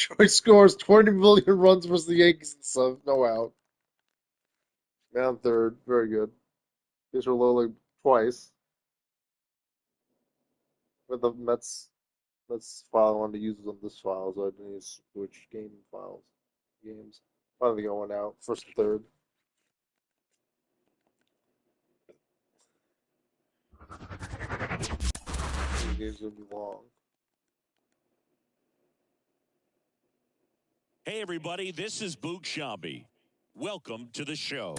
Troy scores 20 million runs versus the Yankees in the seventh. No out. Down third. Very good. These were low twice. With the Mets file I wanted to use on this file, so I didn't need to switch games. Finally going out. First and third. The game's gonna be long. Hey everybody, this is Boog Shambi. Welcome to the show.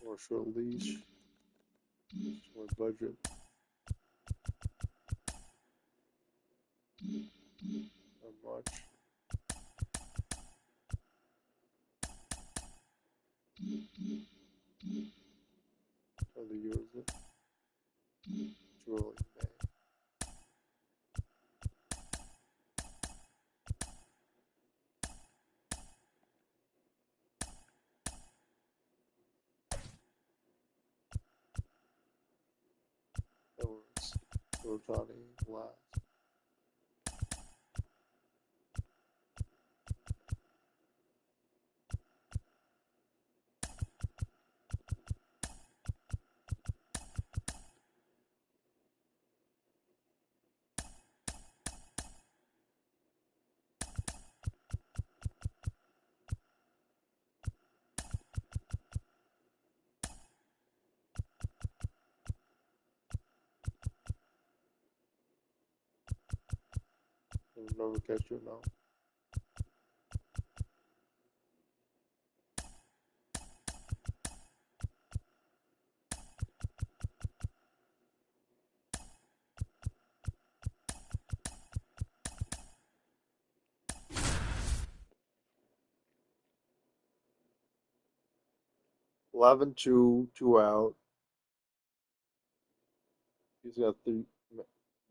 More short leash. More budget. Not much. Other years it. Too early in May. That was Rotani last. Never catch you now. Eleven two out. He's got three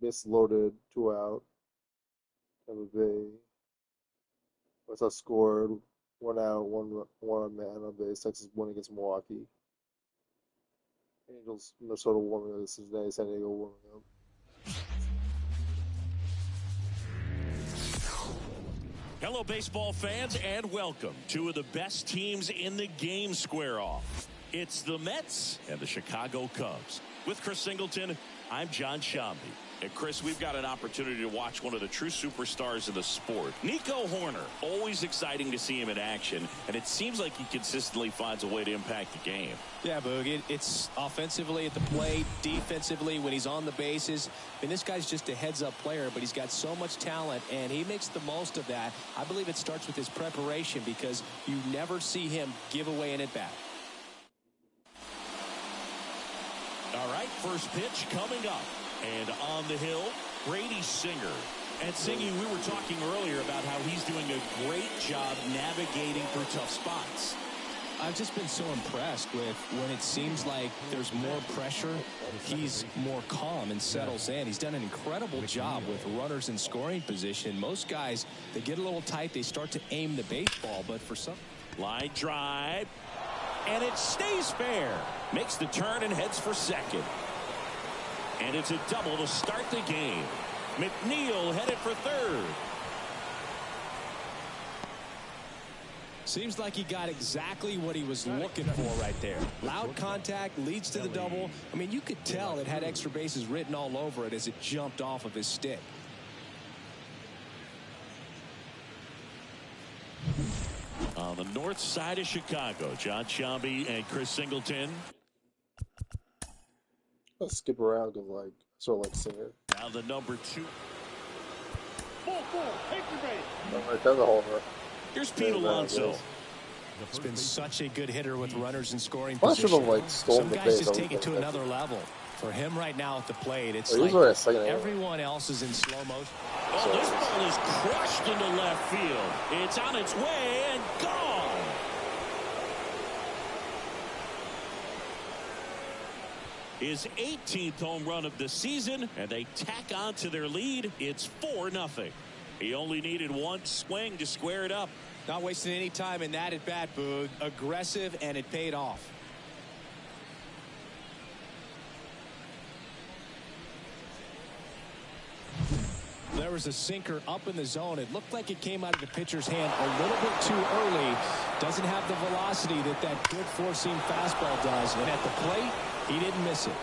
misloaded, 2 out. Tampa Bay. West Sox scored 1 out, one man on base. Texas won against Milwaukee. Angels, Minnesota warming up. Cincinnati, San Diego warming up. Hello, baseball fans, and welcome. Two of the best teams in the game square off. It's the Mets and the Chicago Cubs. With Chris Singleton, I'm John Shambi. And Chris, we've got an opportunity to watch one of the true superstars of the sport. Nico Hoerner, always exciting to see him in action, and it seems like he consistently finds a way to impact the game. Yeah, Boog, it's offensively at the plate, defensively when he's on the bases. I mean, this guy's just a heads-up player, but he's got so much talent, and he makes the most of that. I believe it starts with his preparation because you never see him give away an at-bat. All right, first pitch coming up. And on the hill, Brady Singer. And Singy, we were talking earlier about how he's doing a great job navigating through tough spots. I've just been so impressed with when it seems like there's more pressure, he's more calm and settles in. He's done an incredible job with runners in scoring position. Most guys, they get a little tight, they start to aim the baseball, but for some... Line drive, and it stays fair. Makes the turn and heads for second. And it's a double to start the game. McNeil headed for third. Seems like he got exactly what he was looking for right there. Loud contact leads to the double. I mean, you could tell it had extra bases written all over it as it jumped off of his stick. On the north side of Chicago, John Shambi and Chris Singleton. I'll skip around and sort of like Singer. Now the number 2. Alright, that's a homer. Here's Pete Alonso. It's been such a good hitter with runners in scoring Bunch of position. them stolen Some the guys base. just take it to another level. For him right now at the plate, it's He's like only a second ahead. everyone else is in slow motion. Oh, this ball is crushed into left field. It's on its way and gone. His 18th home run of the season, and they tack on to their lead. It's 4-0. He only needed one swing to square it up. Not wasting any time in that at bat, Boog. Aggressive, and it paid off. There was a sinker up in the zone. It looked like it came out of the pitcher's hand a little bit too early. Doesn't have the velocity that good four-seam fastball does. And at the plate, he didn't miss it.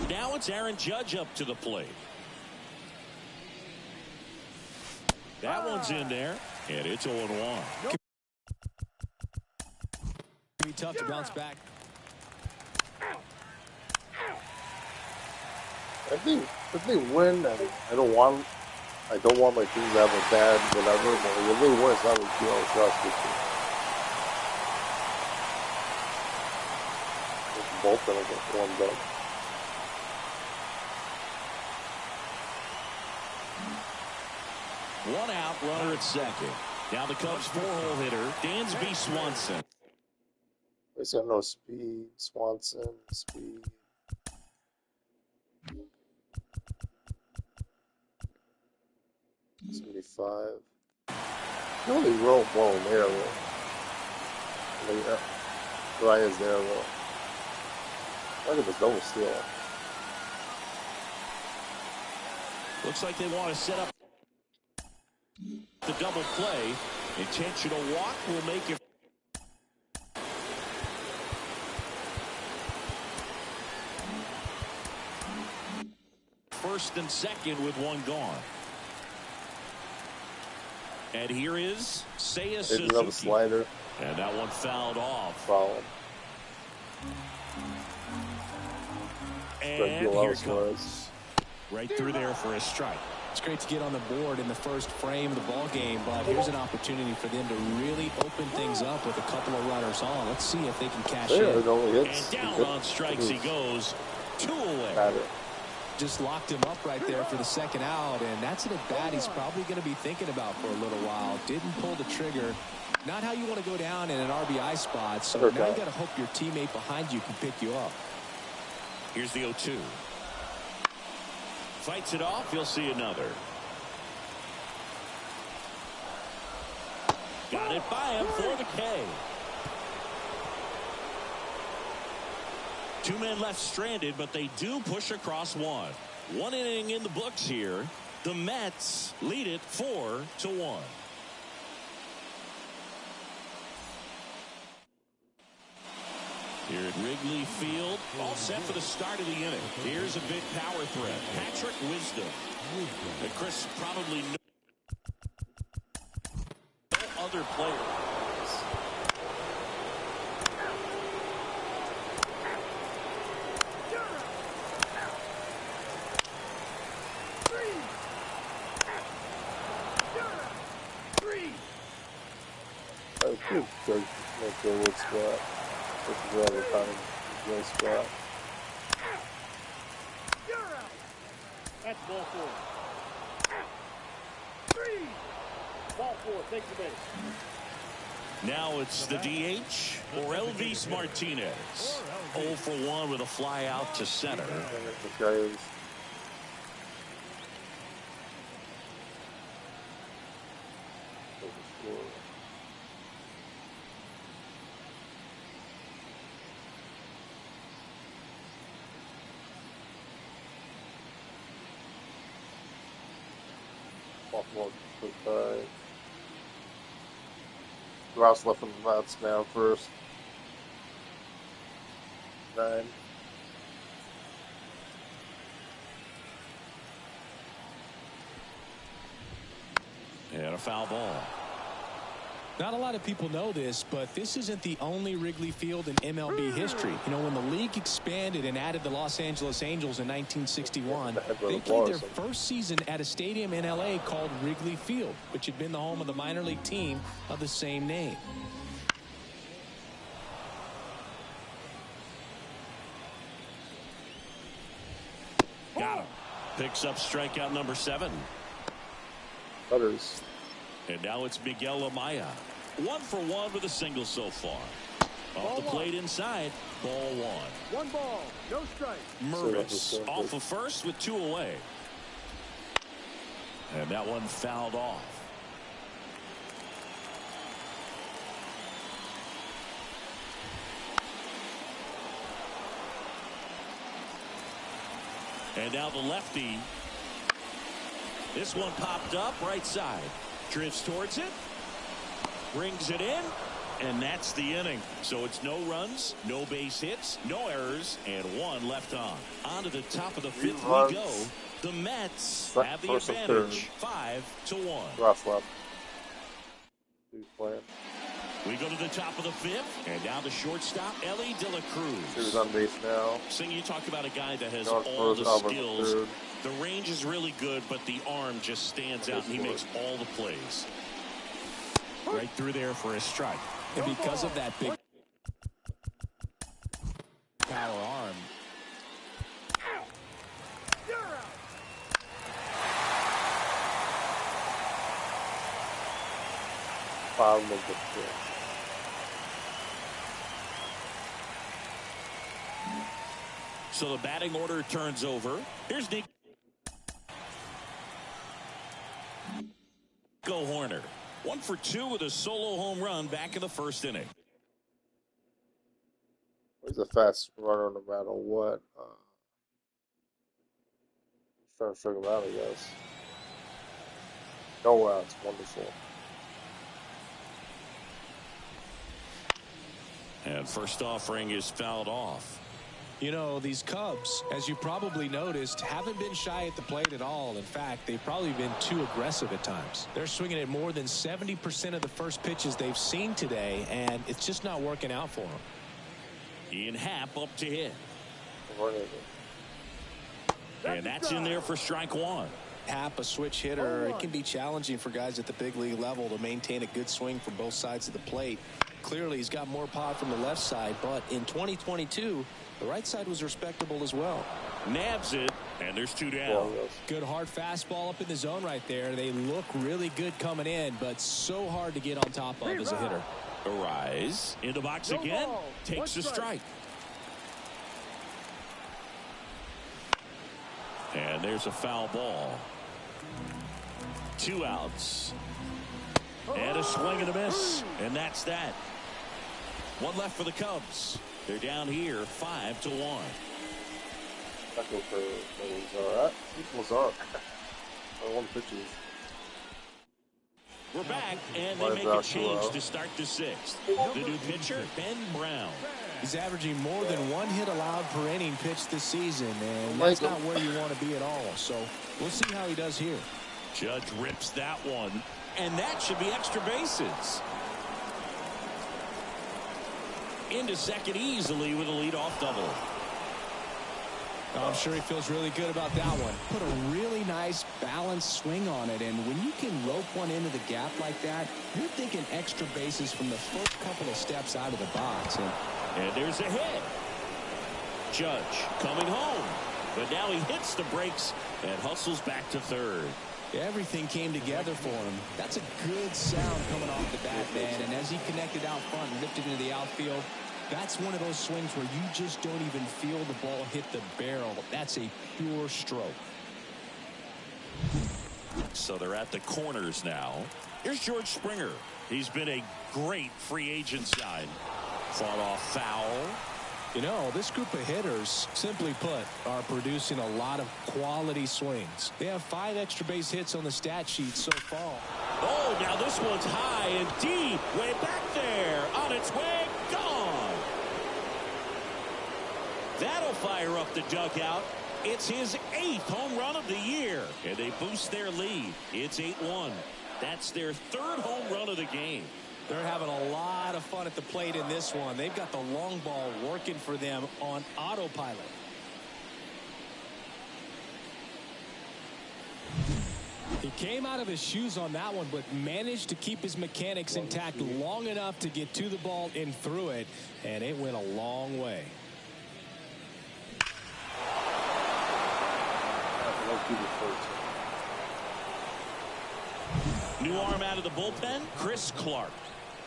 Now it's Aaron Judge up to the plate. That one's in there, and it's 0-1. Nope. Be tough to bounce back. I think if they win, and I don't want my team to have a bad whatever, but if they win, it's not like 2 hours left this year. Both of them get warmed up. One out, runner at second. Now the Cubs' 4-hole hitter, Dansby Swanson. He's got no speed. Swanson, speed. $75. You only roll well in there, though. Ryan's there, though. Look at this double steal. Looks like they want to set up the double play. Intentional walk will make it. First and second with one gone. And here is Seiya Suzuki. Another slider. And that one fouled off. Foul. And here it comes. Right through there for a strike. It's great to get on the board in the first frame of the ball game, but here's an opportunity for them to really open things up with a couple of runners on. Let's see if they can cash in. It only hits. And down on strikes he goes. 2 away. Matter. Just locked him up right there for the second out, and that's an at-bat he's probably going to be thinking about for a little while. Didn't pull the trigger. Not how you want to go down in an RBI spot, so now you got to hope your teammate behind you can pick you up. Here's the 0-2. Fights it off. He'll see another. Got it by him for the K. 2 men left stranded, but they do push across one. 1 inning in the books here. The Mets lead it 4-1. Here at Wrigley Field, all set for the start of the inning. Here's a big power threat. Patrick Wisdom. And Chris probably knows no other player. Good spot. This is where we're kind of good spot. That's ball 4. 3. Ball 4. Takes the base. Now it's the DH or Elvis Martinez. 0 for 1 with a fly out to center. The guy is. Ross left him lots now first. 9. And a foul ball. Not a lot of people know this, but this isn't the only Wrigley Field in MLB history. You know, when the league expanded and added the Los Angeles Angels in 1961, they played their first season at a stadium in L.A. called Wrigley Field, which had been the home of the minor league team of the same name. Got him. Picks up strikeout number 7. Butters. And now it's Miguel Amaya. 1 for 1 with a single so far. Off the plate inside. Ball one. 1 ball, no strike. Mervis off of first with 2 away. And that one fouled off. And now the lefty. This one popped up right side. Drifts towards it. Brings it in. And that's the inning. So it's no runs, no base hits, no errors, and 1 left on. On to the top of the 5th we go. The Mets have the advantage, 5-1. Rough left. Who's playing? We go to the top of the 5th, and now the shortstop, Ellie De La Cruz. Who's on base now? Sing, you talk about a guy that has all the skills. The range is really good, but the arm just stands out, and he makes all the plays. Right through there for a strike. And because of that big power arm. You're out. Bottom of the 5th. So the batting order turns over. Here's Nico Horner. 1 for 2 with a solo home run back in the 1st inning. He's a fast runner no matter what. Trying to figure him out, I guess. No outs, wonderful. And first offering is fouled off. You know, these Cubs, as you probably noticed, haven't been shy at the plate at all. In fact, they've probably been too aggressive at times. They're swinging at more than 70% of the first pitches they've seen today, and it's just not working out for them. Ian Happ up to hit. And that's in there for strike 1. Happ, a switch hitter, it can be challenging for guys at the big league level to maintain a good swing from both sides of the plate. Clearly, he's got more power from the left side, but in 2022, the right side was respectable as well. Nabs it, and there's 2 down. Good hard fastball up in the zone right there. They look really good coming in, but so hard to get on top of as a hitter. Arise in the box again. Takes the strike. And there's a foul ball. 2 outs. And a swing and a miss. And that's that. 1 left for the Cubs. They're down here 5-1. That goes for Lazard. Lazard. 1 pitches. We're back, and they make a change to start the 6th. The new pitcher, Ben Brown. He's averaging more than 1 hit allowed per inning pitched this season, and that's not where you want to be at all. So we'll see how he does here. Judge rips that one, and that should be extra bases. Into second easily with a leadoff double. I'm sure he feels really good about that one. Put a really nice balanced swing on it, and when you can rope one into the gap like that, you're thinking extra bases from the first couple of steps out of the box. And there's a hit. Judge coming home, but now he hits the brakes and hustles back to third. Everything came together for him. That's a good sound coming off the bat, man. And as he connected out front and lifted into the outfield, that's one of those swings where you just don't even feel the ball hit the barrel. That's a pure stroke. So they're at the corners now. Here's George Springer. He's been a great free agent sign. Fought off foul. You know, this group of hitters, simply put, are producing a lot of quality swings. They have 5 extra base hits on the stat sheet so far. Oh, now this one's high and deep. Way back there. On its way. Gone. That'll fire up the dugout. It's his 8th home run of the year. And they boost their lead. It's 8-1. That's their 3rd home run of the game. They're having a lot of fun at the plate in this one. They've got the long ball working for them on autopilot. He came out of his shoes on that one, but managed to keep his mechanics intact long enough to get to the ball and through it, and it went a long way. New arm out of the bullpen, Chris Clark.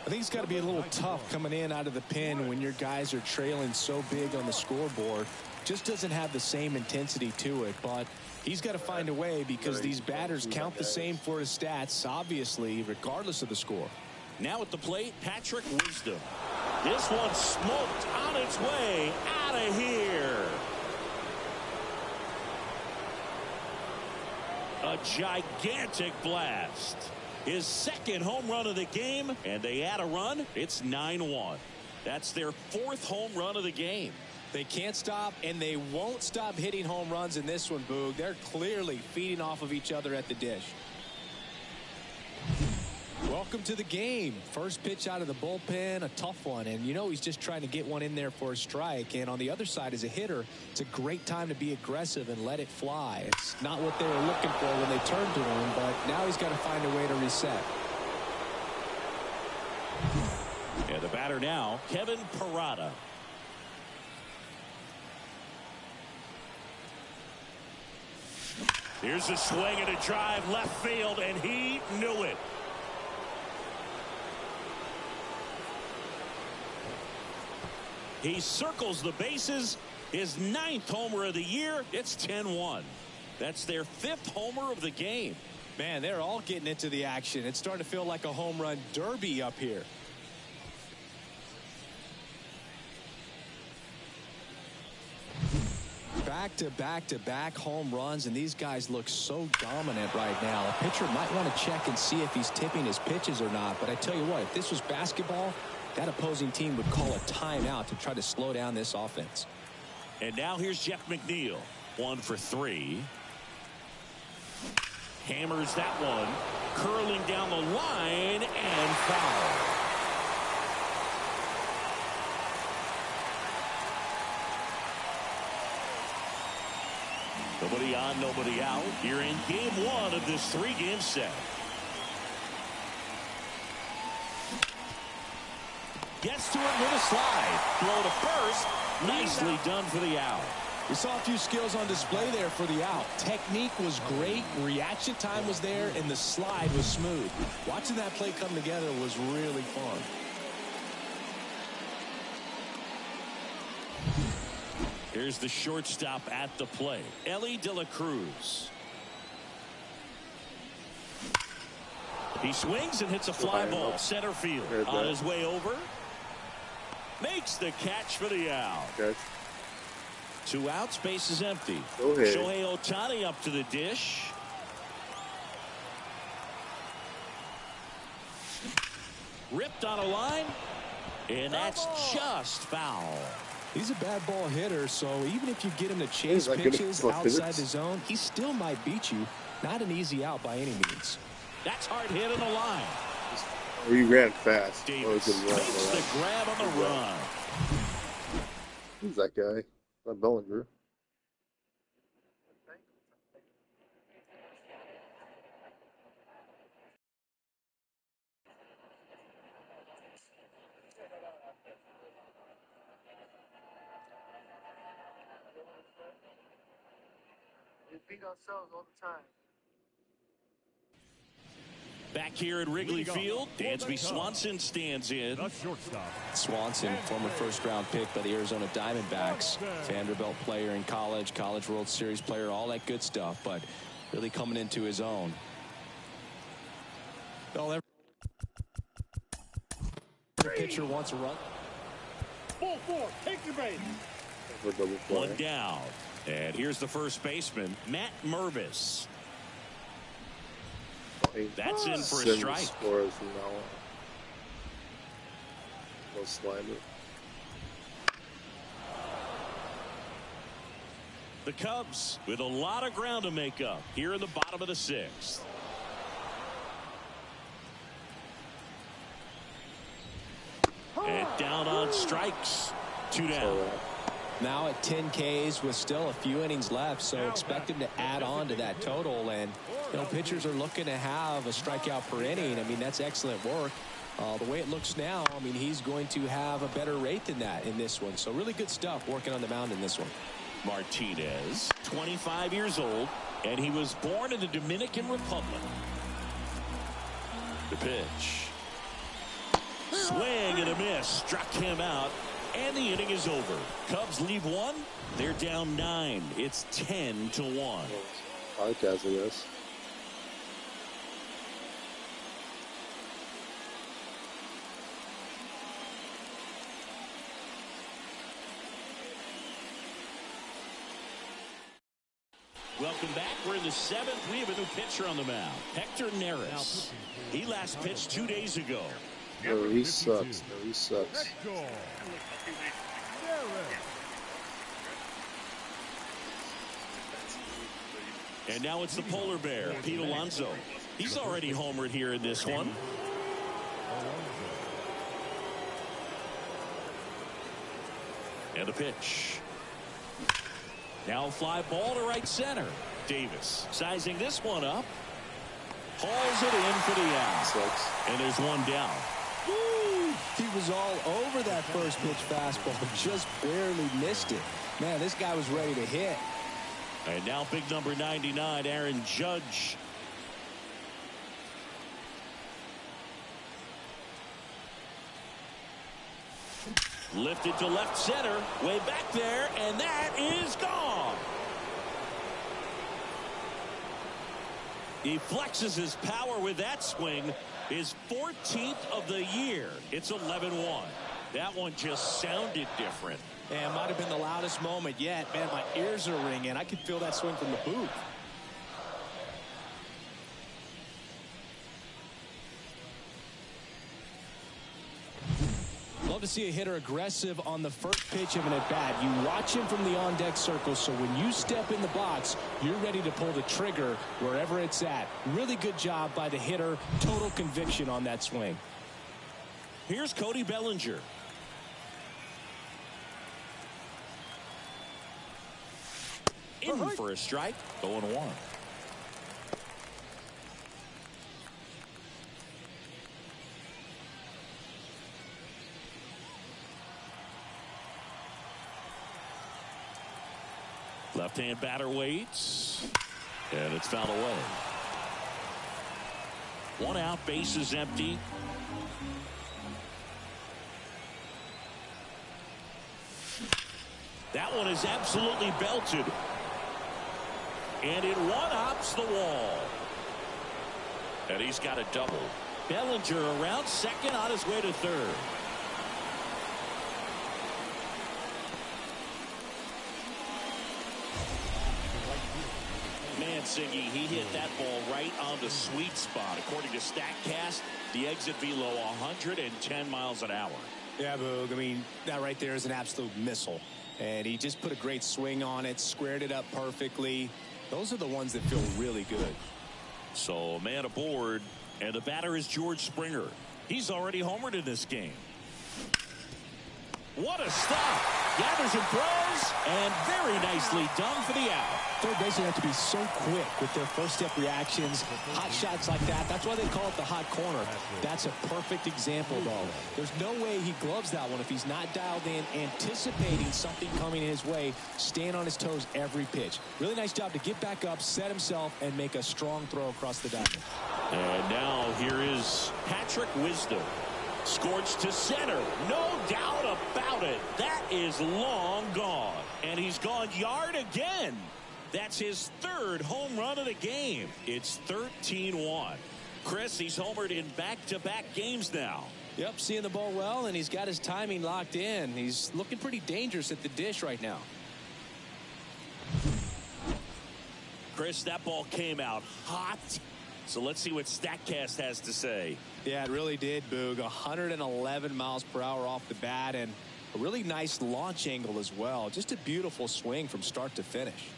I think it's got to be a little tough coming in out of the pen when your guys are trailing so big on the scoreboard. Just doesn't have the same intensity to it, but he's got to find a way because these batters count the same for his stats, obviously, regardless of the score. Now at the plate, Patrick Wisdom. This one smoked on its way out of here. A gigantic blast. His second home run of the game, and they add a run. It's 9-1. That's their fourth home run of the game. They can't stop, and they won't stop hitting home runs in this one, Boog. They're clearly feeding off of each other at the dish. Welcome to the game. First pitch out of the bullpen, a tough one. And, you know, he's just trying to get one in there for a strike. And on the other side, as a hitter, it's a great time to be aggressive and let it fly. It's not what they were looking for when they turned to him, but now he's got to find a way to reset. And the batter now, Kevin Parada. Here's a swing and a drive left field, and he knew it. He circles the bases. His 9th homer of the year. It's 10-1. That's their 5th homer of the game. Man, they're all getting into the action. It's starting to feel like a home run derby up here. Back-to-back-to-back home runs, and these guys look so dominant right now. A pitcher might want to check and see if he's tipping his pitches or not. But I tell you what, if this was basketball, that opposing team would call a timeout to try to slow down this offense. And now here's Jeff McNeil. 1 for 3. Hammers that one. Curling down the line and foul. Nobody on, nobody out. Here in game 1 of this 3-game set. Gets to it with a slide. Throw to first. Nicely done for the out. We saw a few skills on display there for the out. Technique was great. Reaction time was there, and the slide was smooth. Watching that play come together was really fun. Here's the shortstop at the plate, Ellie De La Cruz. He swings and hits a fly ball center field. On his way over. Makes the catch for the out. Okay. 2 outs, base is empty. Okay. Shohei Ohtani up to the dish. Ripped on a line. And that's just foul. He's a bad ball hitter, so even if you get him to chase pitches outside the zone, he still might beat you. Not an easy out by any means. That's hard hit on the line. He ran fast. Davis makes the grab on the run. Who's that guy? Not Bellinger. We beat ourselves all the time. Back here at Wrigley Field, Dansby Swanson stands in. Swanson, former first-round pick by the Arizona Diamondbacks. Vanderbilt player in college, College World Series player, all that good stuff, but really coming into his own. Well, every pitcher wants a run. Full force, take your base. One down. And here's the first baseman, Matt Mervis. That's in for a strike. No slider. The Cubs with a lot of ground to make up here in the bottom of the 6th. And down on strikes. 2 down. Now at 10 Ks with still a few innings left, so expect him to add on to that total. And, you know, pitchers are looking to have a strikeout per inning. I mean, that's excellent work. The way it looks now, I mean, he's going to have a better rate than that in this one. So really good stuff working on the mound in this one. Martinez, 25 years old, and he was born in the Dominican Republic. The pitch. Swing and a miss. Struck him out. And the inning is over. Cubs leave one. They're down 9. It's 10-1. Podcast, I guess. Welcome back. We're in the 7th. We have a new pitcher on the mound. Hector Neris. He last pitched 2 days ago. No, he sucks. No, he sucks. And now it's the polar bear, Pete Alonso. He's already homered here in this one. And the pitch. Now a fly ball to right center. Davis sizing this one up. Hauls it in for the out. Sucks. And there's one down. Woo! He was all over that first pitch fastball, just barely missed it. Man, this guy was ready to hit. And now big number 99, Aaron Judge. Lifted to left center, way back there, and that is gone. He flexes his power with that swing, his 14th of the year. It's 11-1. That one just sounded different. And might have been the loudest moment yet. Man, my ears are ringing. I could feel that swing from the booth. Love to see a hitter aggressive on the first pitch of an at-bat. You watch him from the on-deck circle, so when you step in the box, you're ready to pull the trigger wherever it's at. Really good job by the hitter. Total conviction on that swing. Here's Cody Bellinger. In for a strike, 0-1. Left-hand batter waits, and it's fouled away. 1 out, base is empty. That one is absolutely belted. And it one-hops the wall. And he's got a double. Bellinger around second on his way to third. Man, Siggy, he hit that ball right on the sweet spot. According to StatCast, the exit velo 110 miles an hour. Yeah, Boog. I mean, that right there is an absolute missile. And he just put a great swing on it, squared it up perfectly. Those are the ones that feel really good. So, man aboard, and the batter is George Springer. He's already homered in this game. What a stop. Gathers and throws, and very nicely done for the out. Third basemen have to be so quick with their first step reactions. Hot shots like that. That's why they call it the hot corner. That's a perfect example, though. There's no way he gloves that one if he's not dialed in, anticipating something coming his way, staying on his toes every pitch. Really nice job to get back up, set himself, and make a strong throw across the diamond. And now here is Patrick Wisdom. Scorched to center. No doubt about it. That is long gone. And he's gone yard again. That's his third home run of the game. It's 13-1. Chris, he's homered in back-to-back games now. Yep, seeing the ball well, and he's got his timing locked in. He's looking pretty dangerous at the dish right now. Chris, that ball came out hot. So let's see what StatCast has to say. Yeah, it really did, Boog. 111 miles per hour off the bat, and a really nice launch angle as well. Just a beautiful swing from start to finish.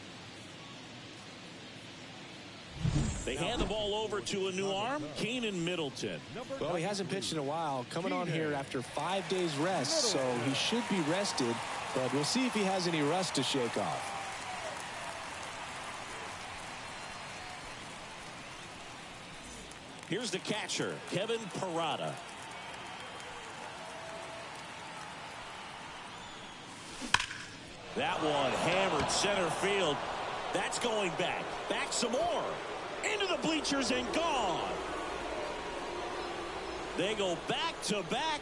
They hand the ball over to a new arm, Keenan Middleton. Well, he hasn't pitched in a while, coming on here after 5 days rest, so he should be rested, but we'll see if he has any rust to shake off. Here's the catcher, Kevin Parada. That one hammered center field. That's going back. Back some more. Into the bleachers and gone. They go back to back.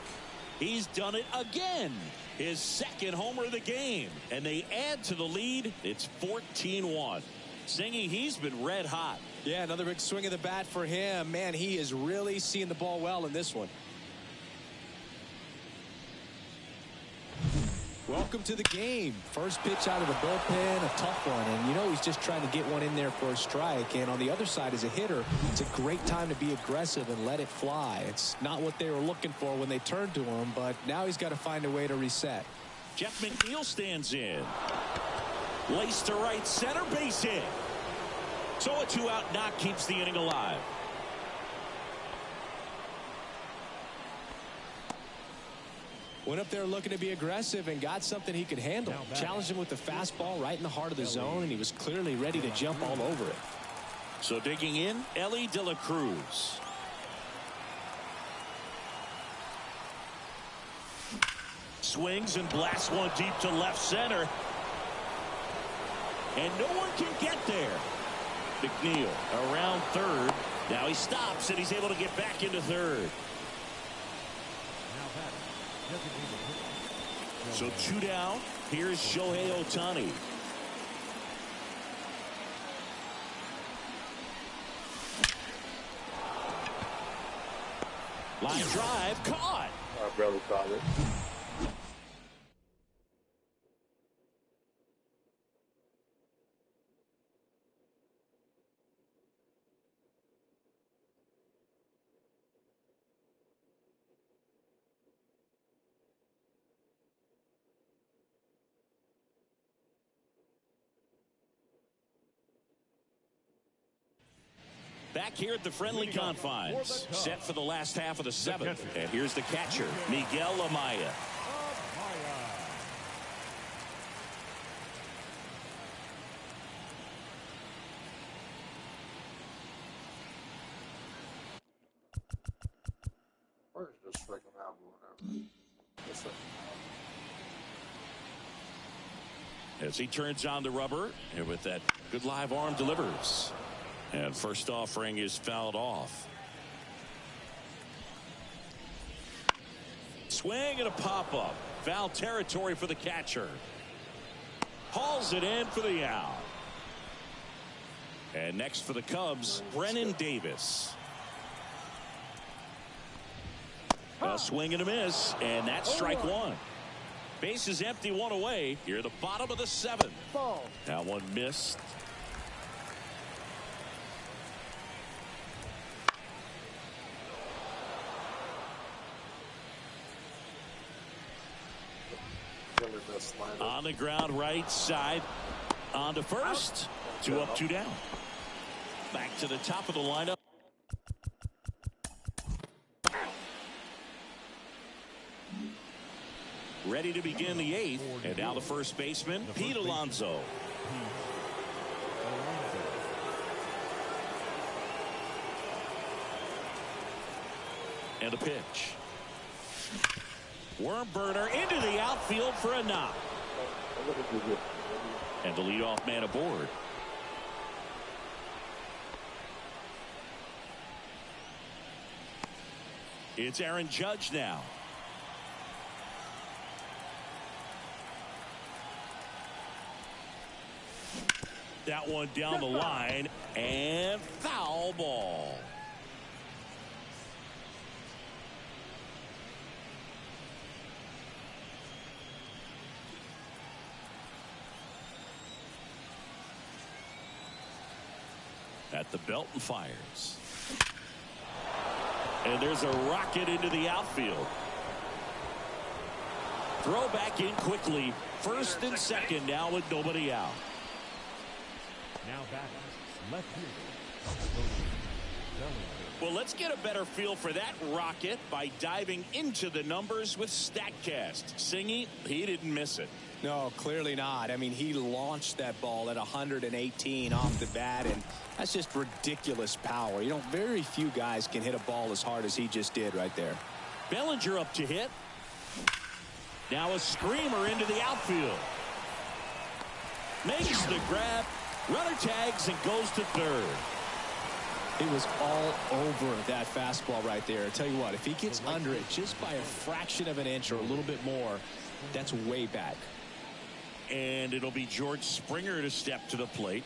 He's done it again. His second homer of the game. And they add to the lead. It's 14-1. Singy, he's been red hot. Yeah, another big swing of the bat for him. Man, he is really seeing the ball well in this one. Welcome to the game. First pitch out of the bullpen, a tough one. And you know he's just trying to get one in there for a strike. And on the other side, as a hitter, it's a great time to be aggressive and let it fly. It's not what they were looking for when they turned to him, but now he's got to find a way to reset. Jeff McNeil stands in. Laced to right center, base hit. So a 2-out knock keeps the inning alive. Went up there looking to be aggressive and got something he could handle. Challenged him with the fastball right in the heart of the zone, and he was clearly ready to jump all over it. So digging in, Ellie De La Cruz. Swings and blasts one deep to left center. And no one can get there. McNeil around third. Now he stops, and he's able to get back into third. So 2 down. Here's Shohei Ohtani. Line drive caught. I barely caught it. Back here at the friendly confines, set for the last half of the 7th. And here's the catcher, Miguel Amaya. Or just strike him out or whatever. As he turns on the rubber, and with that good live arm delivers. And first offering is fouled off. Swing and a pop-up. Foul territory for the catcher. Hauls it in for the out. And next for the Cubs, Brennan Davis. A swing and a miss, and that's strike one. Base is empty, one away. Here at the bottom of the 7th. That one missed. On the ground, right side. On to first. 2 up, 2 down. Back to the top of the lineup. Ready to begin the 8th. And now the first baseman, Pete Alonso. And a pitch. Worm burner into the outfield for a knock. And the leadoff man aboard. It's Aaron Judge now. That one down the line, and foul ball. At the belt and fires. And there's a rocket into the outfield. Throw back in quickly. First and second now with nobody out. Now back left field. Well, let's get a better feel for that rocket by diving into the numbers with StatCast. Singy, he didn't miss it. No, clearly not. I mean, he launched that ball at 118 off the bat, and that's just ridiculous power. You know, very few guys can hit a ball as hard as he just did right there. Bellinger up to hit. Now a screamer into the outfield. Makes the grab. Runner tags and goes to third. It was all over that fastball right there. I tell you what, if he gets under it just by a fraction of an inch or a little bit more, that's way back. And it'll be George Springer to step to the plate.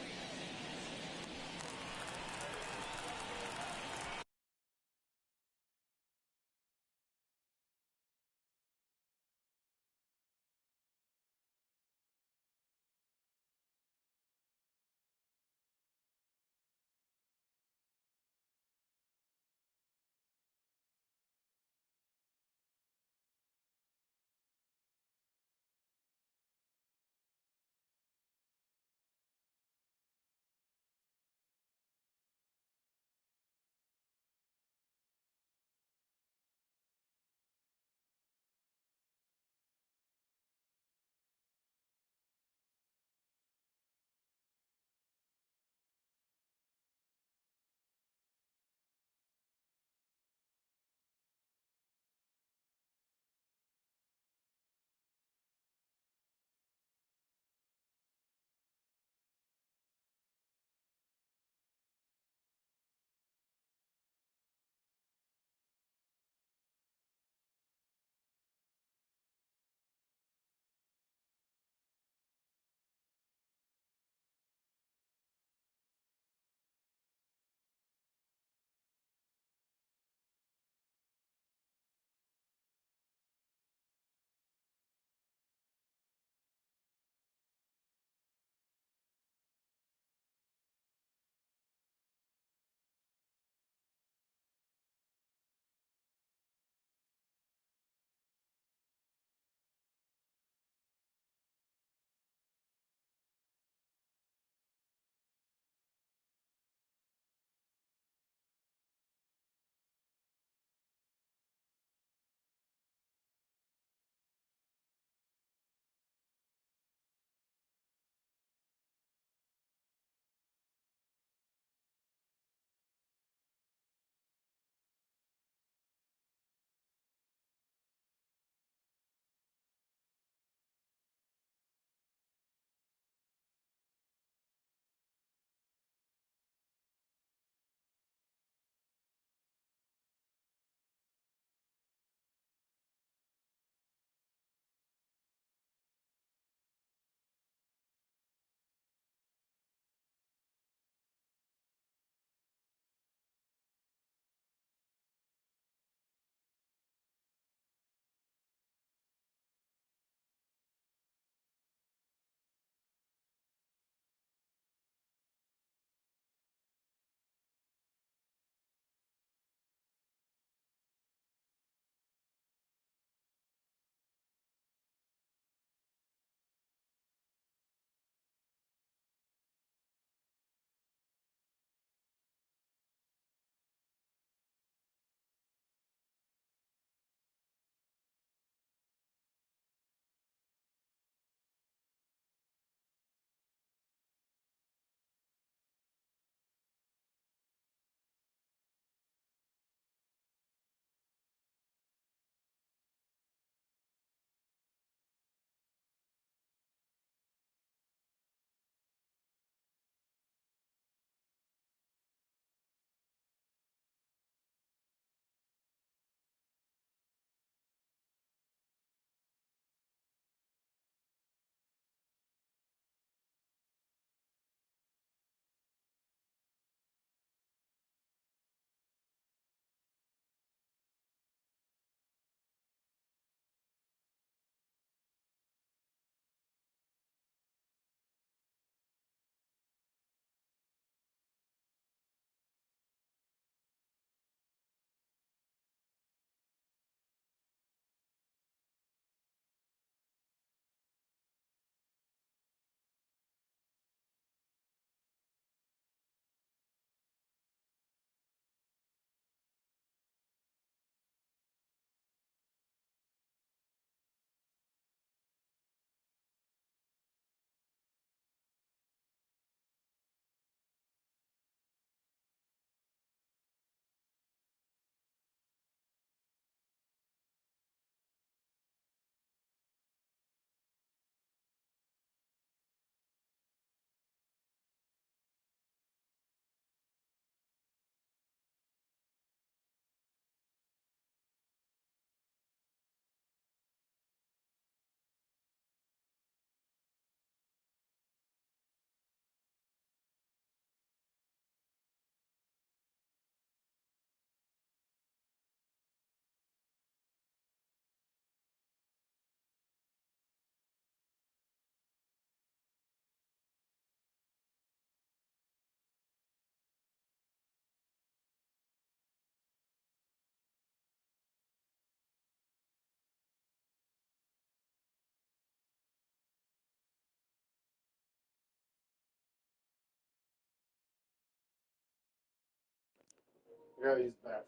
Yeah, he's back.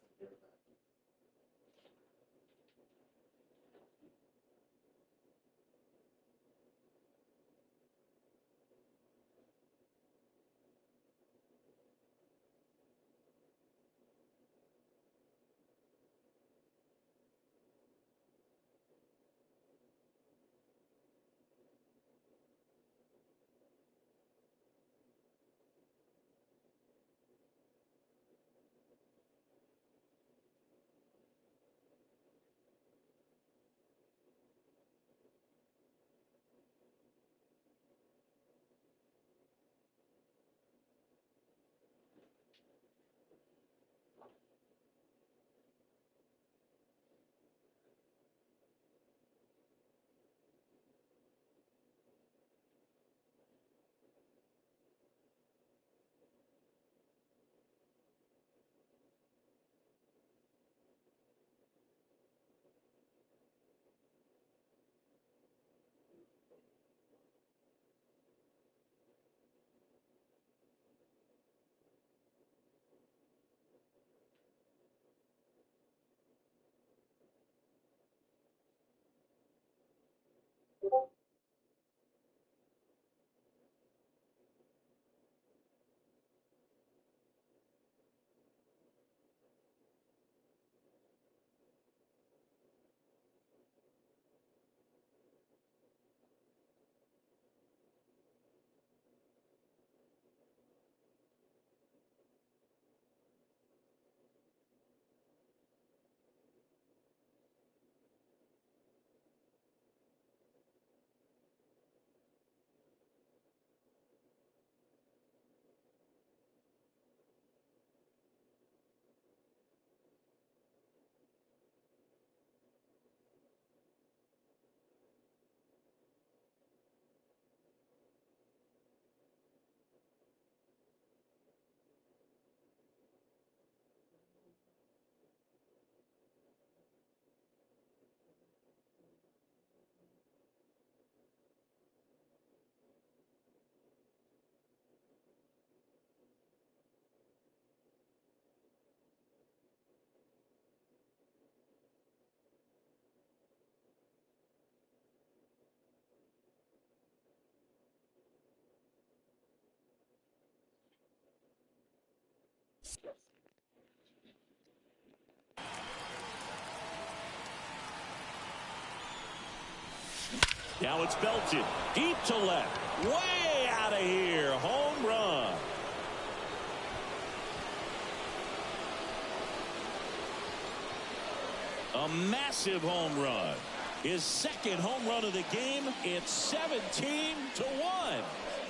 Now it's belted deep to left, way out of here, home run. A massive home run. His second home run of the game. It's 17-1.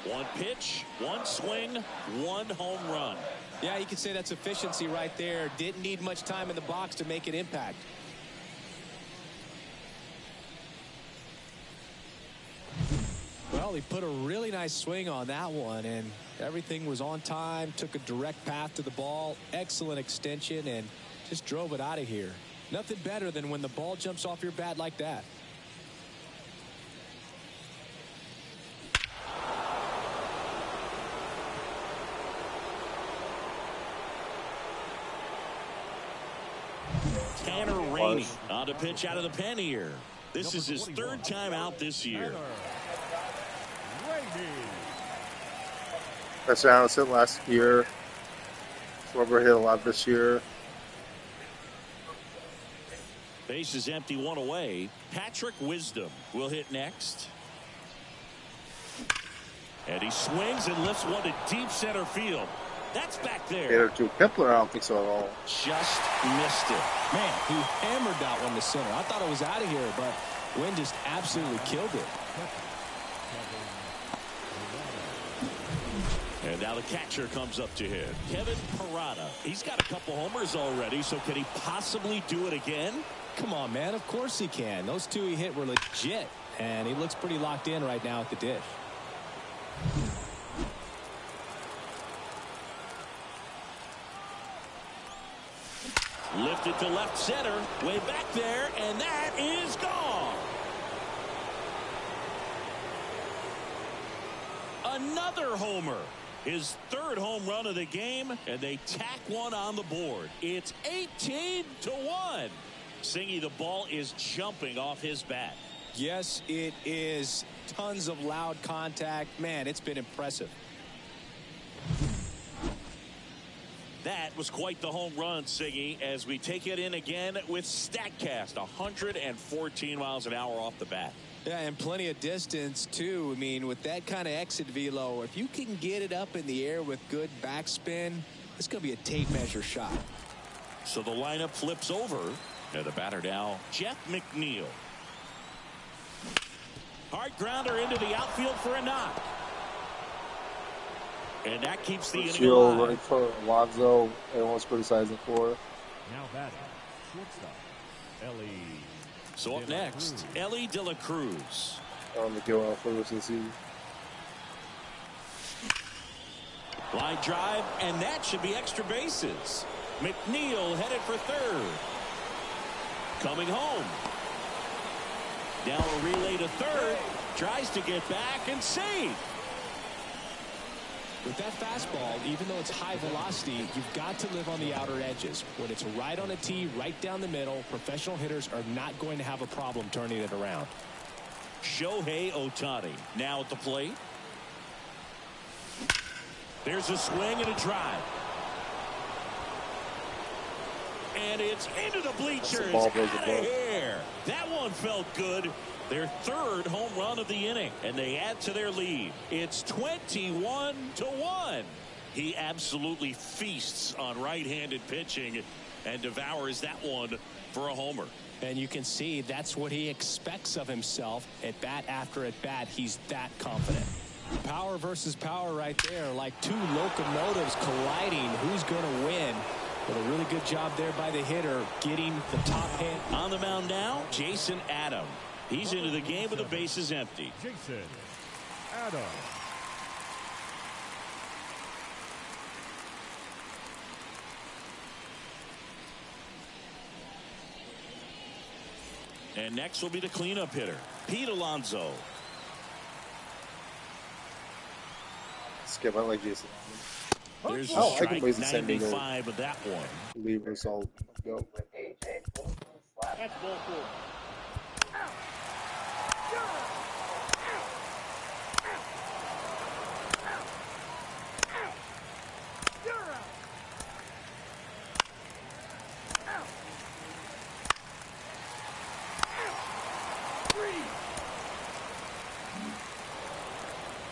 One pitch, one swing, one home run. Yeah, you could say that's efficiency right there. Didn't need much time in the box to make an impact. Well, he put a really nice swing on that one, and everything was on time, took a direct path to the ball, excellent extension, and just drove it out of here. Nothing better than when the ball jumps off your bat like that. Tanner Rainey on to pitch out of the pen here. This is his third time out this year. That's Alice hit last year. Schwarber hit a lot this year. Base is empty, one away. Patrick Wisdom will hit next. And he swings and lifts one to deep center field. That's back there. Gator to Kepler, I don't think so at all. Just missed it. Man, he hammered that one to center. I thought it was out of here, but Wynn just absolutely killed it. And now the catcher comes up to him. Kevin Parada. He's got a couple homers already, so can he possibly do it again? Come on, man. Of course he can. Those two he hit were legit, and he looks pretty locked in right now at the dish. Lifted to left center, way back there, and that is gone. Another homer. His third home run of the game, and they tack one on the board. It's 18-1. Singy, the ball is jumping off his bat. Yes, it is. Tons of loud contact. Man, it's been impressive. That was quite the home run, Siggy, as we take it in again with StatCast. 114 miles an hour off the bat. Yeah, and plenty of distance, too. I mean, with that kind of exit velo, if you can get it up in the air with good backspin, it's going to be a tape measure shot. So the lineup flips over. And the batter now, Jeff McNeil. Hard grounder into the outfield for a knock. And that keeps the inning alive. Right for Alonso, everyone's criticizing for. Now batting, shortstop, Ellie. So up next, Ellie De La Cruz. On the go out for the rest of the season. Line drive, and that should be extra bases. McNeil headed for third. Coming home. Now a relay to third. Tries to get back and save. With that fastball, even though it's high velocity, you've got to live on the outer edges. When it's right on a tee, right down the middle, professional hitters are not going to have a problem turning it around. Shohei Ohtani now at the plate. There's a swing and a drive. And it's into the bleachers. Out of here. That one felt good. Their third home run of the inning, and they add to their lead. It's 21-1. He absolutely feasts on right-handed pitching and devours that one for a homer. And you can see that's what he expects of himself at bat after at bat. He's that confident. Power versus power right there, like two locomotives colliding. Who's going to win? But a really good job there by the hitter, getting the top hit. On the mound now, Jason Adam. He's into the game with the bases empty. Jason Adam. And next will be the cleanup hitter, Pete Alonso. Skip, I like Jason. There's I strike can raise the same 95 of that one. Leave us all go. That's ball four.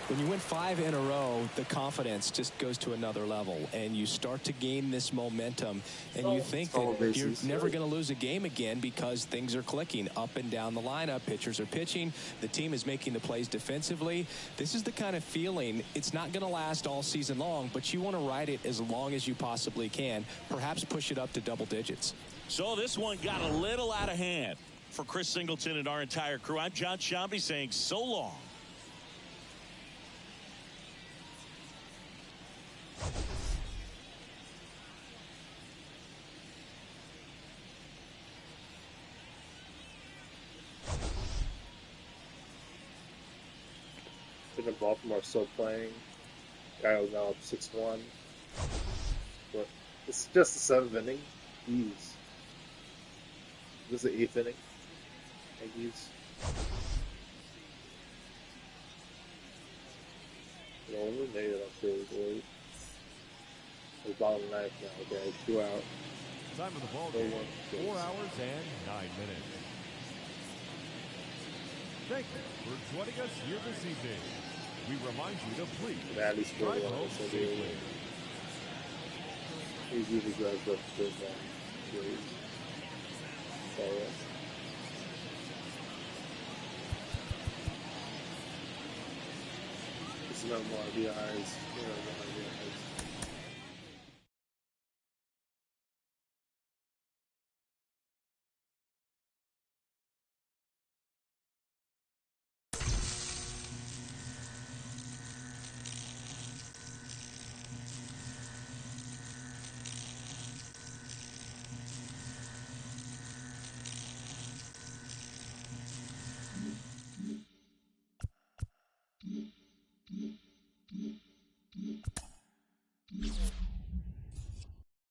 When you win 5 in a row, the confidence just goes to another level, and you start to gain this momentum, and you think that you're never going to lose a game again because things are clicking up and down the lineup. Pitchers are pitching. The team is making the plays defensively. This is the kind of feeling, it's not going to last all season long, but you want to ride it as long as you possibly can, perhaps push it up to double digits. So this one got a little out of hand for Chris Singleton and our entire crew. I'm John Shambi saying so long. In Baltimore still playing. Kyle's now up 6-1. But it's just the 7th inning. Jeez. This is the 8th inning. Yankees. Eliminated on Phillies late. We're bottom 9th now. Okay, 2 out. Time of the ball game, 4 hours and 9 minutes. Thank you for joining us here this evening. We remind you to please drive home safely. He's usually drives up to the series. This is no more RBIs.